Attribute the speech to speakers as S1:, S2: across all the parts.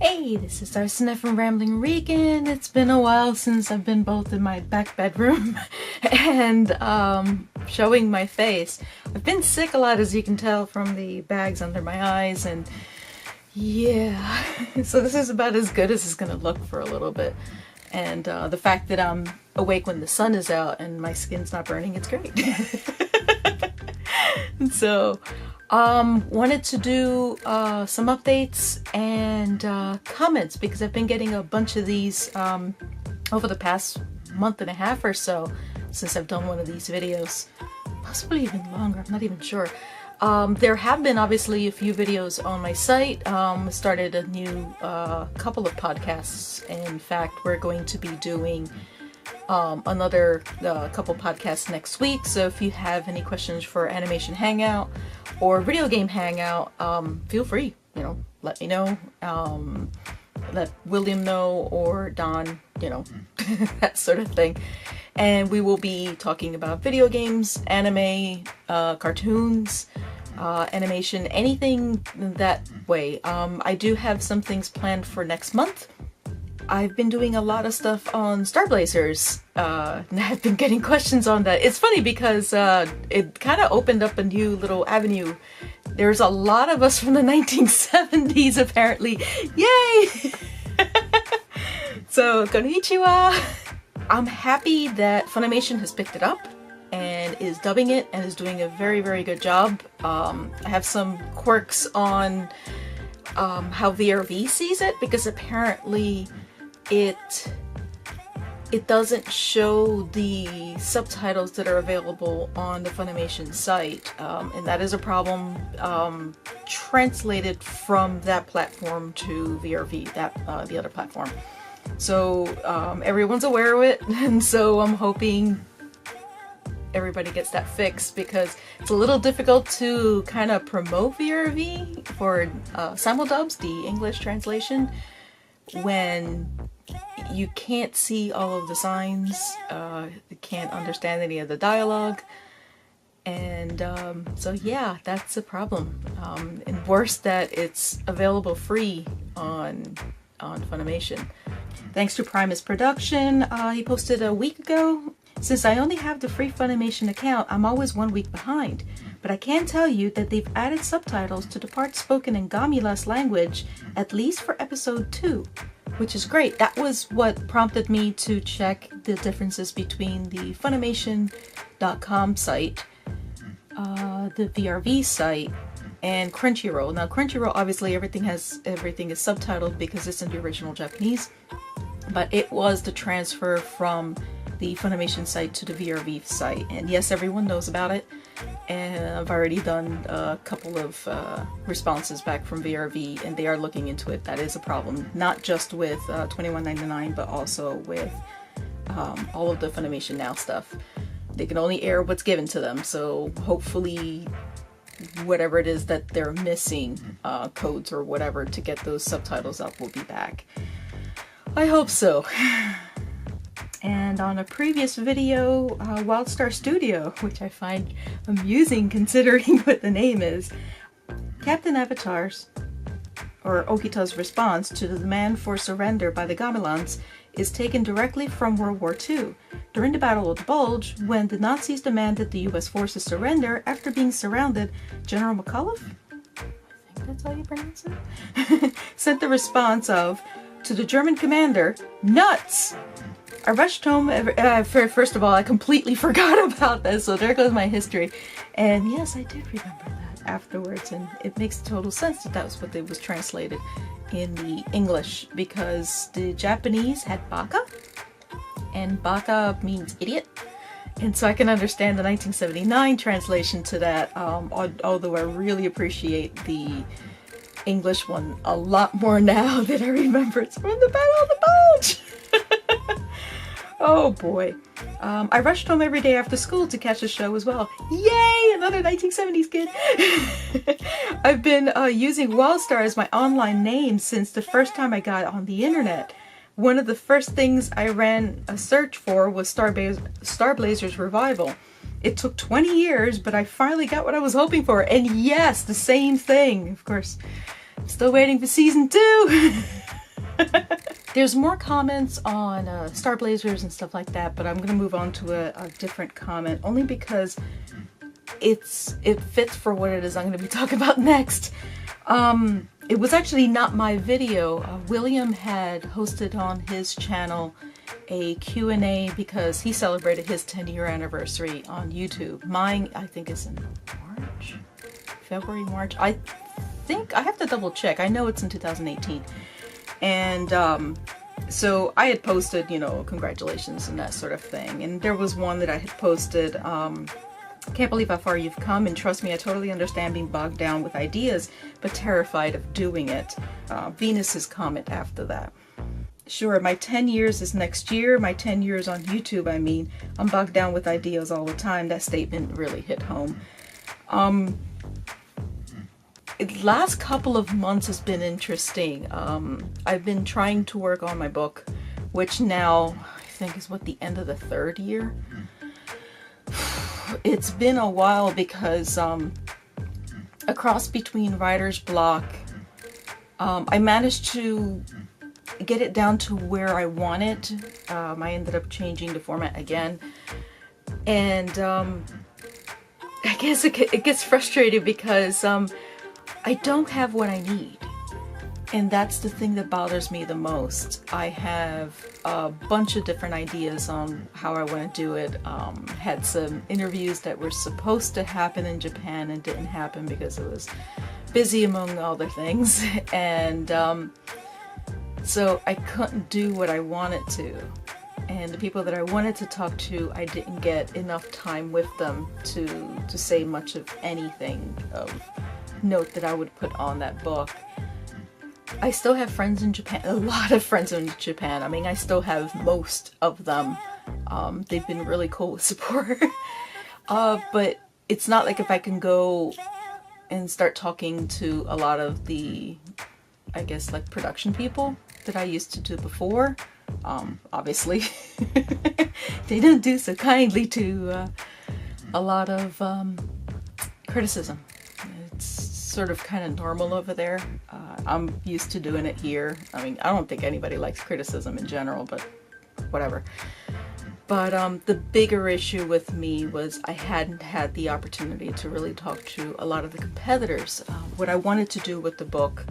S1: Hey, this is Arsena from Rambling Regan. It's been a while since I've been both in my back bedroom and showing my face. I've been sick a lot, as you can tell from the bags under my eyes, and yeah, so this is about as good as it's gonna look for a little bit. And the fact that I'm awake when the sun is out and my skin's not burning, it's great. So wanted to do some updates and comments, because I've been getting a bunch of these over the past month and a half or so since I've done one of these videos. Possibly even longer, I'm not even sure. There have been obviously a few videos on my site. Started a new couple of podcasts. In fact, we're going to be doing another couple podcasts next week. So if you have any questions for Animation Hangout or Video Game Hangout, feel free, let me know. Let William know, or Don, that sort of thing. And we will be talking about video games, anime, cartoons, animation, anything that way. I do have some things planned for next month. I've been doing a lot of stuff on Star Blazers, and I've been getting questions on that. It's funny because it kind of opened up a new little avenue. There's a lot of us from the 1970s, apparently. Yay! So, konnichiwa! I'm happy that Funimation has picked it up and is dubbing it and is doing a very, very good job. I have some quirks on how VRV sees it, because apparently it doesn't show the subtitles that are available on the Funimation site, and that is a problem translated from that platform to VRV, the other platform. So everyone's aware of it, and so I'm hoping everybody gets that fixed, because it's a little difficult to kind of promote VRV for simuldubs, the English translation, when you can't see all of the signs, you can't understand any of the dialogue, and so yeah, that's a problem. And worse, that it's available free on Funimation. Thanks to Primus Production, he posted a week ago. Since I only have the free Funimation account, I'm always 1 week behind. But I can tell you that they've added subtitles to the parts spoken in Gamila's language, at least for episode 2, which is great. That was what prompted me to check the differences between the Funimation.com site, the VRV site, and Crunchyroll. Now Crunchyroll, obviously everything is subtitled because it's in the original Japanese, but it was the transfer from the Funimation site to the VRV site, and yes, everyone knows about it, and I've already done a couple of responses back from VRV, and they are looking into it. That is a problem, not just with $21.99, but also with all of the Funimation Now stuff. They can only air what's given to them, so hopefully whatever it is that they're missing, codes or whatever to get those subtitles up, will be back. I hope so. And on a previous video, Wildstar Studio, which I find amusing considering what the name is, Captain Avatar's, or Okita's response to the demand for surrender by the Gamelans is taken directly from World War II. During the Battle of the Bulge, when the Nazis demanded the US forces surrender after being surrounded, General McAuliffe, I think that's how you pronounce it, sent the response of, to the German commander, nuts! I rushed home, first of all, I completely forgot about this, so there goes my history. And yes, I did remember that afterwards, and it makes total sense that that was what was translated in the English, because the Japanese had baka, and baka means idiot. And so I can understand the 1979 translation to that, although I really appreciate the English one a lot more now that I remember it's from the Battle of the Bulge. Oh boy. I rushed home every day after school to catch the show as well. Yay! Another 1970s kid! I've been using Wildstar as my online name since the first time I got on the internet. One of the first things I ran a search for was Star Blazers Revival. It took 20 years, but I finally got what I was hoping for. And yes, the same thing. Of course, I'm still waiting for season 2. There's more comments on Star Blazers and stuff like that, but I'm going to move on to a different comment, only because it fits for what it is I'm going to be talking about next. It was actually not my video. William had hosted on his channel a Q&A because he celebrated his 10-year anniversary on YouTube. Mine, I think, is in March? February, March? I think, I have to double check. I know it's in 2018. And so I had posted, you know, congratulations and that sort of thing. And there was one that I had posted, can't believe how far you've come, and trust me, I totally understand being bogged down with ideas, but terrified of doing it. Venus's comment after that. Sure, my 10 years is next year, my 10 years on YouTube, I mean, I'm bogged down with ideas all the time. That statement really hit home. The last couple of months has been interesting. I've been trying to work on my book, which now I think is what, the end of the 3rd year? It's been a while because a cross between writer's block, I managed to get it down to where I want it. I ended up changing the format again, and I guess it gets frustrating because I don't have what I need, and that's the thing that bothers me the most. I have a bunch of different ideas on how I want to do it. Had some interviews that were supposed to happen in Japan and didn't happen because it was busy among other things, and so I couldn't do what I wanted to. And the people that I wanted to talk to, I didn't get enough time with them to say much of anything of note that I would put on that book. I still have friends in Japan, a lot of friends in Japan. I mean, I still have most of them. They've been really cool with support. But it's not like if I can go and start talking to a lot of the, I guess, like production people that I used to do before. Obviously, they don't do so kindly to a lot of criticism. It's sort of kind of normal over there. I'm used to doing it here. I mean, I don't think anybody likes criticism in general, but whatever. But the bigger issue with me was I hadn't had the opportunity to really talk to a lot of the competitors. What I wanted to do with the book,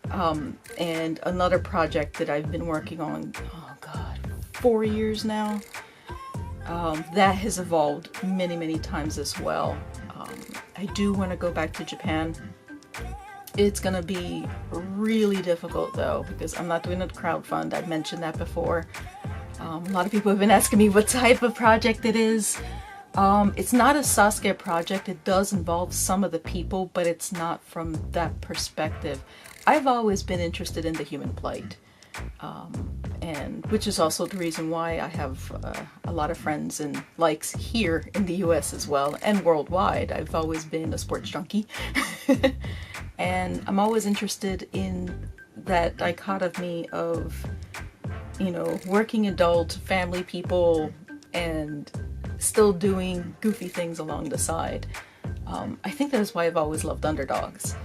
S1: and another project that I've been working on, oh God, 4 years now, that has evolved many, many times as well. I do want to go back to Japan. It's going to be really difficult though, because I'm not doing a crowdfund. I've mentioned that before. A lot of people have been asking me what type of project it is. It's not a Sasuke project. It does involve some of the people, but it's not from that perspective. I've always been interested in the human plight, and which is also the reason why I have a lot of friends and likes here in the US as well, and worldwide. I've always been a sports junkie. And I'm always interested in that dichotomy of, you know, working adult, family people, and still doing goofy things along the side. I think that is why I've always loved underdogs.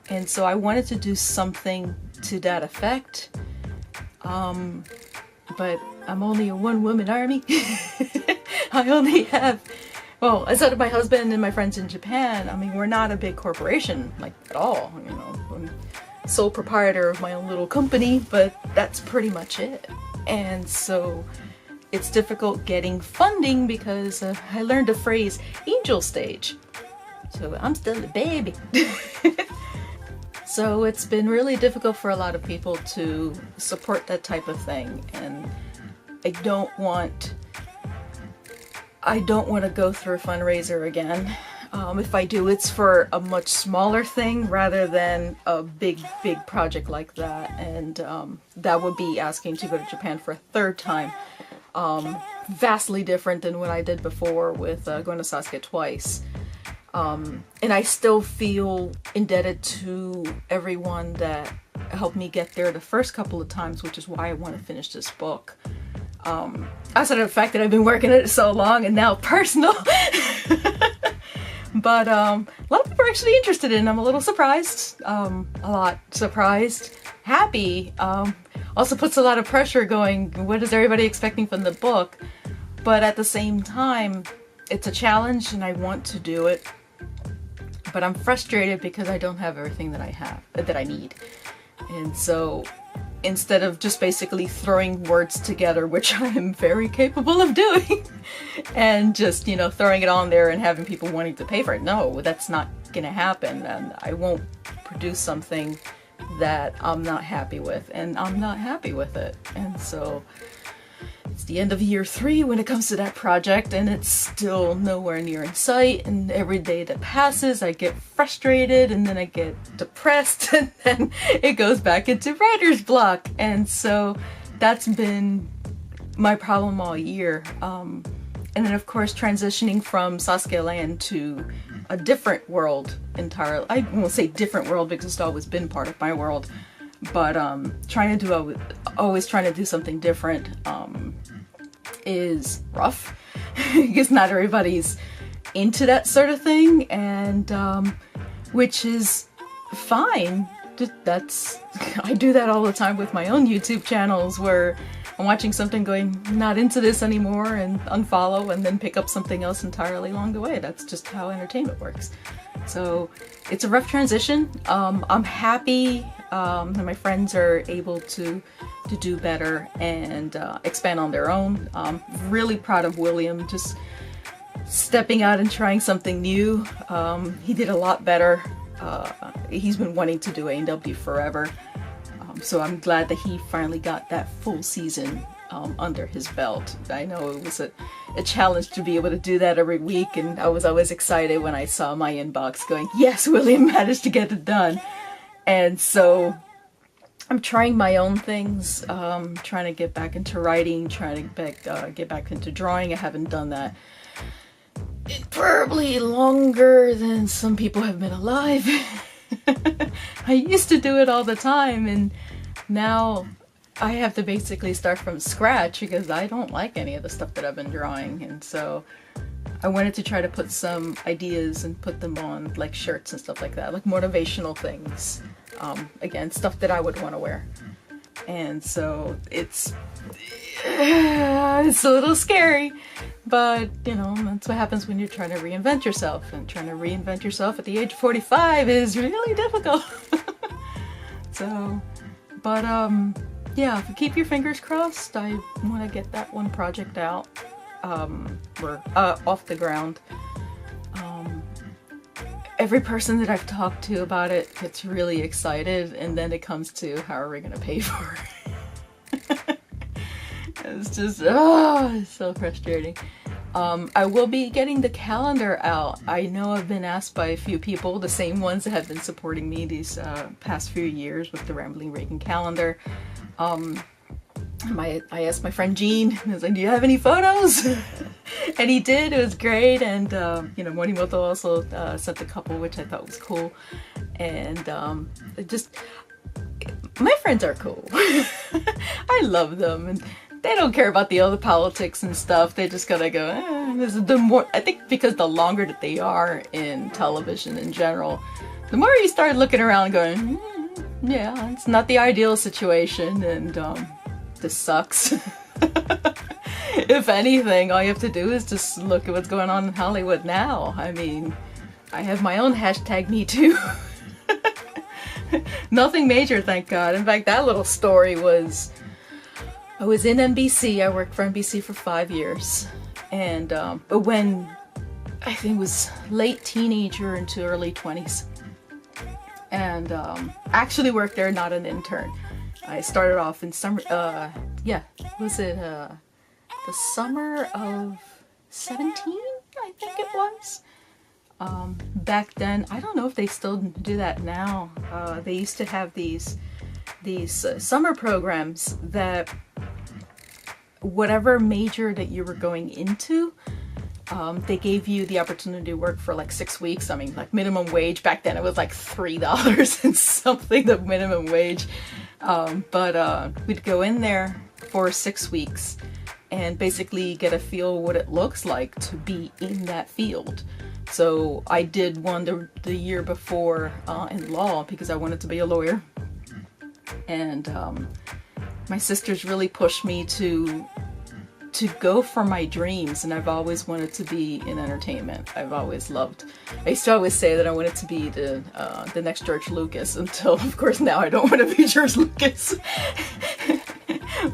S1: And so I wanted to do something to that effect. But I'm only a one-woman army. I only have, well, aside of my husband and my friends in Japan, I mean, we're not a big corporation, like, at all. You know, I'm sole proprietor of my own little company, but that's pretty much it. And so it's difficult getting funding because I learned a phrase, angel stage. So I'm still a baby. So it's been really difficult for a lot of people to support that type of thing, and I don't want to go through a fundraiser again. If I do, it's for a much smaller thing rather than a big project like that, and that would be asking to go to Japan for a 3rd time. Vastly different than what I did before with going to Sasuke twice. And I still feel indebted to everyone that helped me get there the first couple of times, which is why I want to finish this book. Outside of the fact that I've been working at it so long and now personal. But a lot of people are actually interested in it. I'm a little surprised, a lot surprised, happy. also puts a lot of pressure going, what is everybody expecting from the book? But at the same time, it's a challenge and I want to do it. But I'm frustrated because I don't have everything that I need. And so instead of just basically throwing words together, which I am very capable of doing, and just, you know, throwing it on there and having people wanting to pay for it, no, that's not gonna happen. And I won't produce something that I'm not happy with, and I'm not happy with it. And so it's the end of year 3 when it comes to that project, and it's still nowhere near in sight. And every day that passes, I get frustrated, and then I get depressed, and then it goes back into writer's block. And so that's been my problem all year. And then, of course, transitioning from Sasuke Land to a different world entirely. I won't say different world because it's always been part of my world, but always trying to do something different is rough because not everybody's into that sort of thing, and which is fine. I do that all the time with my own YouTube channels where I'm watching something going, not into this anymore, and unfollow and then pick up something else entirely along the way. That's just how entertainment works. So it's a rough transition. I'm happy that my friends are able to do better and expand on their own. Really proud of William just stepping out and trying something new. He did a lot better. He's been wanting to do A&W forever. So I'm glad that he finally got that full season under his belt. I know it was a challenge to be able to do that every week, and I was always excited when I saw my inbox going, yes, William managed to get it done. And so I'm trying my own things, trying to get back into writing, trying to get back into drawing. I haven't done that in probably longer than some people have been alive. I used to do it all the time, and now I have to basically start from scratch because I don't like any of the stuff that I've been drawing. And so I wanted to try to put some ideas and put them on like shirts and stuff like that, like motivational things. Again, stuff that I would want to wear. And so it's a little scary, but you know, that's what happens when you're trying to reinvent yourself, and trying to reinvent yourself at the age of 45 is really difficult. So, but yeah, keep your fingers crossed. I want to get that one project out, or off the ground. Every person that I've talked to about it gets really excited, and then it comes to how are we gonna pay for it? It's just, it's so frustrating. I will be getting the calendar out. I know I've been asked by a few people, the same ones that have been supporting me these past few years with the Rambling Reagan calendar. I asked my friend Gene, I was like, do you have any photos? And he did. It was great. And you know, Morimoto also sent a couple, which I thought was cool. And my friends are cool. I love them, and they don't care about the other politics and stuff. They just gotta go, I think because the longer that they are in television in general, the more you start looking around going, yeah, it's not the ideal situation, and this sucks. If anything, all you have to do is just look at what's going on in Hollywood now. I mean, I have my own hashtag #MeToo. Nothing major, thank God. In fact, that little story was, I was in NBC. I worked for NBC for 5 years. And, but when I think it was late teenager into early 20s. And actually worked there, not an intern. I started off in summer, was it the summer of 17, I think it was. Back then, I don't know if they still do that now. They used to have these summer programs that whatever major that you were going into, they gave you the opportunity to work for like 6 weeks. I mean, like minimum wage. Back then it was like $3 and something, the minimum wage. But we'd go in there for 6 weeks and basically get a feel what it looks like to be in that field. So I did one the year before in law because I wanted to be a lawyer. And my sisters really pushed me to go for my dreams, and I've always wanted to be in entertainment. I've always loved, I used to always say that I wanted to be the next George Lucas, until of course now I don't want to be George Lucas.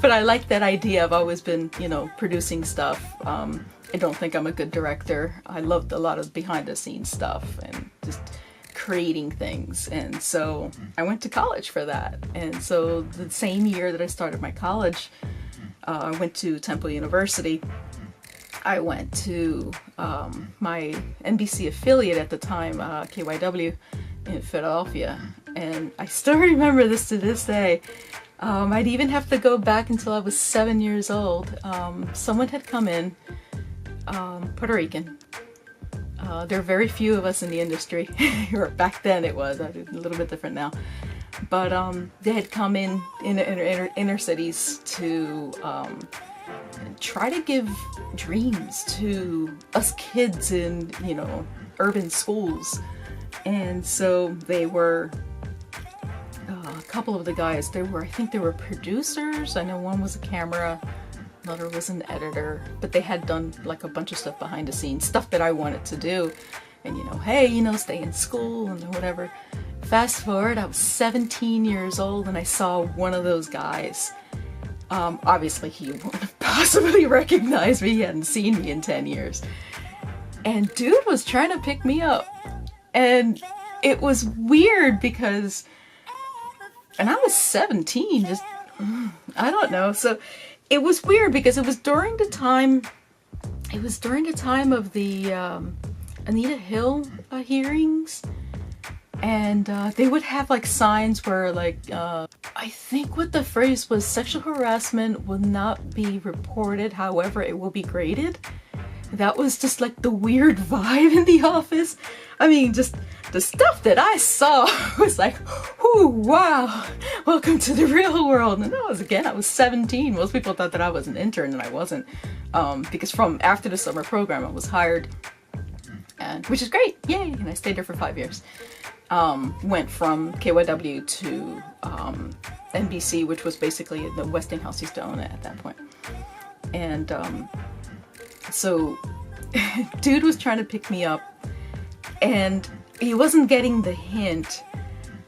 S1: But I like that idea. I've always been, you know, producing stuff. I don't think I'm a good director. I loved a lot of behind the scenes stuff and just creating things, and so I went to college for that. And so the same year that I started my college, I went to Temple University. I went to my NBC affiliate at the time, KYW, in Philadelphia, and I still remember this to this day. I'd even have to go back until I was 7 years old. Someone had come in, Puerto Rican. There are very few of us in the industry. Back then it was, a little bit different now. But they had come in inner cities to try to give dreams to us kids in, you know, urban schools. And so they were, a couple of the guys, I think they were producers. I know one was a camera, another was an editor, but they had done like a bunch of stuff behind the scenes, stuff that I wanted to do. And, you know, hey, you know, stay in school and whatever. Fast forward, I was 17 years old and I saw one of those guys. Obviously he wouldn't have possibly recognized me. He hadn't seen me in 10 years. And dude was trying to pick me up. And it was weird because, and I was 17, just, I don't know. So it was weird because it was during the time of the Anita Hill hearings. And they would have like signs where like, I think what the phrase was, sexual harassment will not be reported, however it will be graded. That was just like the weird vibe in the office. I mean, just the stuff that I saw was like, ooh, wow, welcome to the real world. And I was 17. Most people thought that I was an intern, and I wasn't. Because from after the summer program, I was hired, and which is great, yay! And I stayed there for 5 years. Went from KYW to NBC, which was basically the Westinghouse used to own it at that point. And so dude was trying to pick me up and he wasn't getting the hint.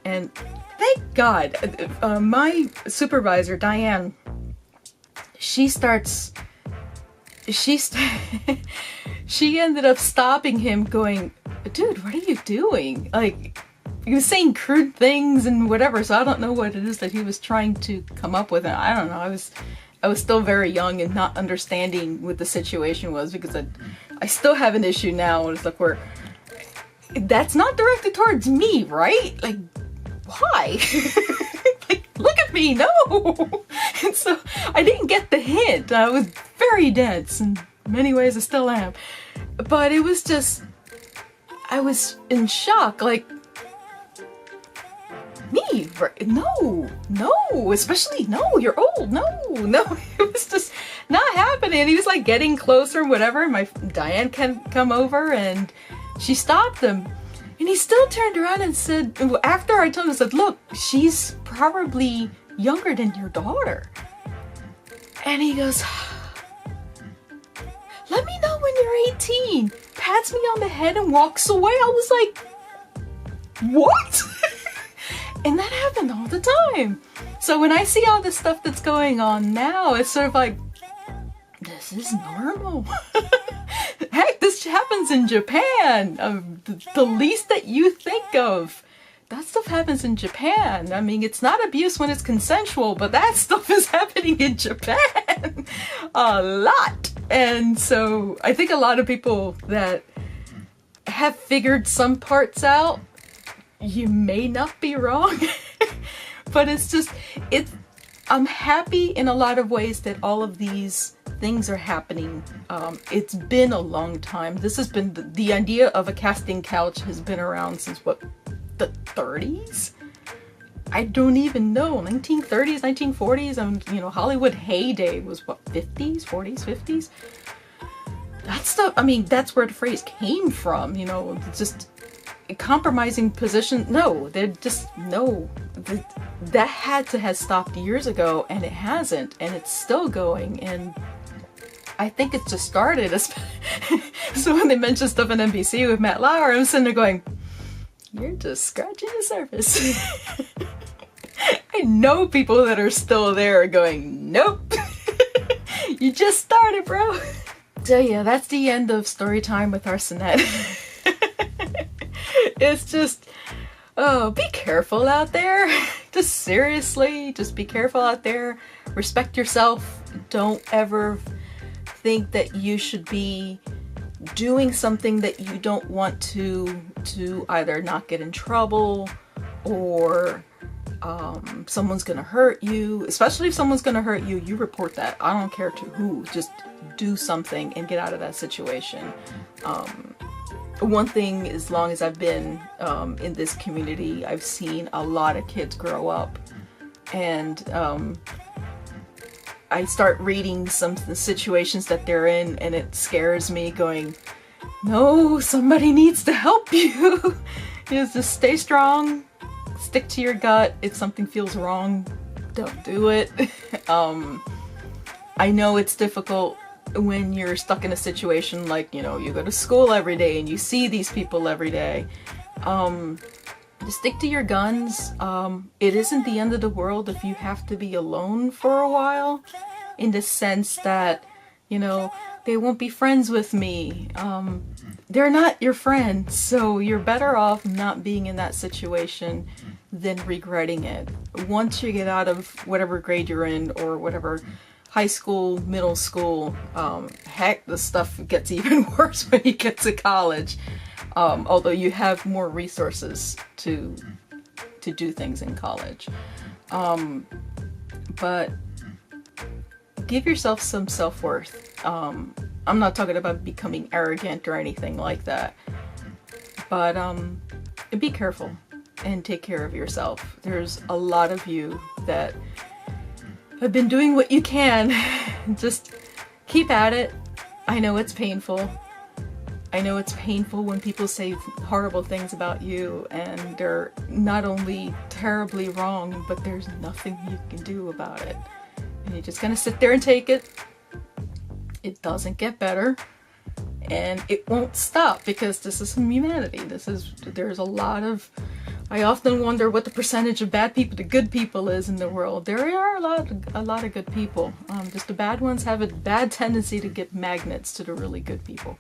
S1: And thank God, my supervisor, Diane, she ended up stopping him, going, dude, what are you doing? Like, he was saying crude things and whatever, so I don't know what it is that he was trying to come up with. And I don't know, I was still very young and not understanding what the situation was, because I still have an issue now, and it's like, where that's not directed towards me, right? Like, why? Like, look at me, no! And so I didn't get the hint. I was very dense, in many ways I still am. But it was just, I was in shock, like, me? No, especially, no, you're old, no, it was just not happening. He was like getting closer and whatever, and my Diane can come over and she stopped him. And he still turned around and said, after I told him, I said, look, she's probably younger than your daughter. And he goes, let me know when you're 18. Pats me on the head and walks away. I was like, what? And that happened all the time. So when I see all this stuff that's going on now, it's sort of like, this is normal. Heck, this happens in Japan. The least that you think of, that stuff happens in Japan. I mean, it's not abuse when it's consensual, but that stuff is happening in Japan a lot. And so I think a lot of people that have figured some parts out, you may not be wrong. But it's just, I'm happy in a lot of ways that all of these things are happening. It's been a long time. This has been, the idea of a casting couch has been around since what, the 30s? I don't even know, 1930s, 1940s. You know, Hollywood heyday was what, 50s, 40s, 50s? That stuff, I mean, that's where the phrase came from, you know, it's just, compromising position. No, they're just, no. That had to have stopped years ago, and it hasn't, and it's still going, and I think it just started. So when they mention stuff on NBC with Matt Lauer, I'm sitting there going, you're just scratching the surface. I know people that are still there going, nope. You just started, bro. So yeah, that's the end of story time with Arsenette. It's just, oh, be careful out there. Just seriously, just be careful out there. Respect yourself. Don't ever think that you should be doing something that you don't want to either not get in trouble or someone's gonna hurt you. Especially if someone's gonna hurt you, you report that. I don't care to who. Just do something and get out of that situation. One thing, as long as I've been in this community, I've seen a lot of kids grow up, and I start reading some of the situations that they're in, and it scares me, going, no, somebody needs to help you. Just stay strong, stick to your gut. If something feels wrong, don't do it. I know it's difficult when you're stuck in a situation like, you know, you go to school every day and you see these people every day. Just stick to your guns. It isn't the end of the world if you have to be alone for a while, in the sense that, you know, they won't be friends with me. They're not your friends, so you're better off not being in that situation than regretting it. Once you get out of whatever grade you're in, or whatever high school, middle school, heck, the stuff gets even worse when you get to college. Although you have more resources to do things in college. But give yourself some self-worth. I'm not talking about becoming arrogant or anything like that. But be careful and take care of yourself. There's a lot of you that have been doing what you can. Just keep at it. I know it's painful. I know it's painful when people say horrible things about you, and they're not only terribly wrong, but there's nothing you can do about it. And you're just gonna sit there and take it. It doesn't get better, and it won't stop, because this is humanity. There's a lot of, I often wonder what the percentage of bad people to good people is in the world. There are a lot of good people. Just the bad ones have a bad tendency to get magnets to the really good people.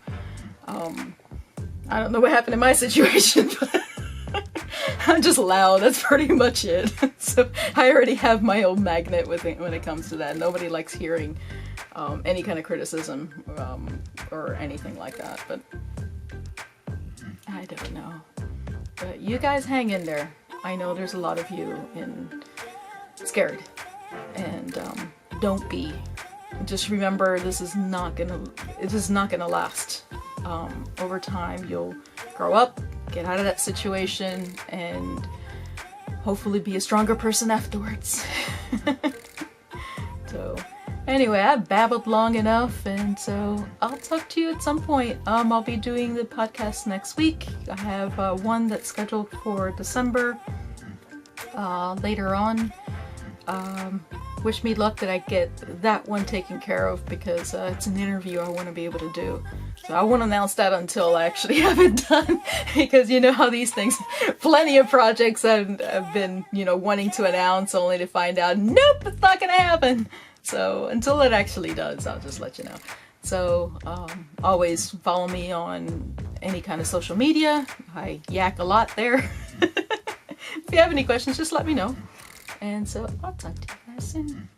S1: I don't know what happened in my situation, but I'm just loud. That's pretty much it. So I already have my own magnet with it when it comes to that. Nobody likes hearing any kind of criticism or anything like that, but I don't know. But you guys hang in there. I know there's a lot of you scared, and don't be. Just remember, this is not gonna last. Over time, you'll grow up, get out of that situation, and hopefully be a stronger person afterwards. So anyway, I've babbled long enough, and so I'll talk to you at some point. I'll be doing the podcast next week. I have one that's scheduled for December later on. Wish me luck that I get that one taken care of, because it's an interview I want to be able to do. So I won't announce that until I actually have it done, because you know how these things, plenty of projects I've been, wanting to announce only to find out, nope, it's not going to happen. So until it actually does, I'll just let you know. So always follow me on any kind of social media. I yak a lot there. If you have any questions, just let me know. And so I'll talk to you guys soon.